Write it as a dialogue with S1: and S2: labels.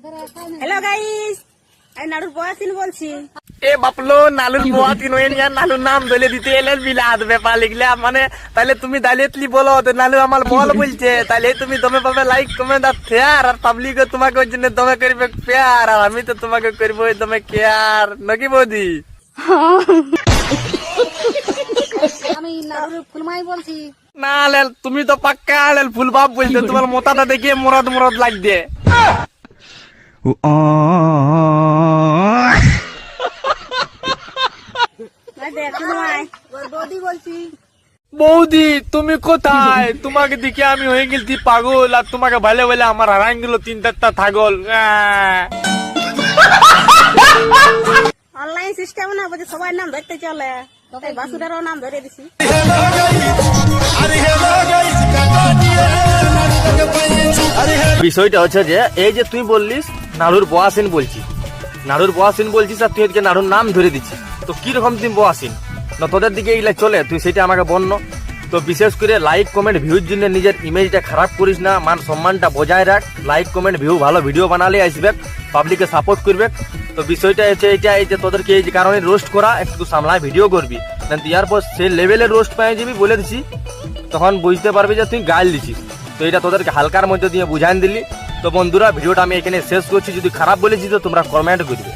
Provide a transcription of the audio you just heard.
S1: Hello guys, আমি নাড়ুর বয়াসিন বলছি।
S2: এ বাপলো নালুর বোয়া তিন নালুর নাম ধরে দিতে এলে বিলাত ব্যাপার লিখলে মানে তাহলে তুমি দালিতলি বলো তো নালু আমার বল বলছে তাহলে তুমি দমে পাবে লাইক কমেন্ট আর শেয়ার আর পাবলিক তোমাকে ওই জন্য দমে করবে পেয়ার আর আমি তো তোমাকে করবো ওই দমে কেয়ার নাকি বৌদি?
S1: আমি নাড়ুর ফুলমাই বলছি।
S2: না লেল তুমি তো পাক্কা লেল ফুল বাপ বলছো তোমার মোতাটা দেখিয়ে মরদ মরদ লাগছে।
S1: বৌদি বলছি।
S2: বৌদি তুমি কোথায়? তোমাকে দেখে আমি হয়ে গেছি পাগল আর তোমাকে ভালো ভালো আমার হারাই গেল 3-4টা ছাগল।
S1: অনলাইন সিস্টেম না বুঝে সবার নাম ধরতে চলে, তাই বাসুদেরও নাম ধরে দিছি।
S2: বিষয়টা হচ্ছে যে এই যে তুই বললিস নাড়ুর বয়াসিন বলছি, নাড়ুর বয়াসিন বলছিস আর তুই আজকে নাড়ুর নাম ধরে দিচ্ছিস, তো কিরকম তুই বয়াসিন না তোদের দিকে এইগুলা চলে? তুই সেটা আমাকে বন্য। তো বিশেষ করে লাইক কমেন্ট ভিউর জন্য নিজের ইমেজটা খারাপ করিস না, মান সম্মানটা বজায় রাখ। লাইক কমেন্ট ভিউ ভালো ভিডিও বানালে আসবে, পাবলিককে সাপোর্ট করবে। তো বিষয়টা হচ্ছে এইটা, এই যে তোদেরকে এই যে কারণে রোস্ট করা একটু সামলায় ভিডিও করবি, ইয়ার পর সে লেভেলের রোস্ট পেয়ে যাবি বলে দিছি, তখন বুঝতে পারবি যে তুই গাইল দিছিস। তো এটা তোদেরকে হালকার মধ্যে দিয়ে বুঝাই দিলি। তো বন্ধুরা ভিডিওটা আমি এখানে শেষ করছি, যদি খারাপ বলেছি তো তোমরা কমেন্ট করবে।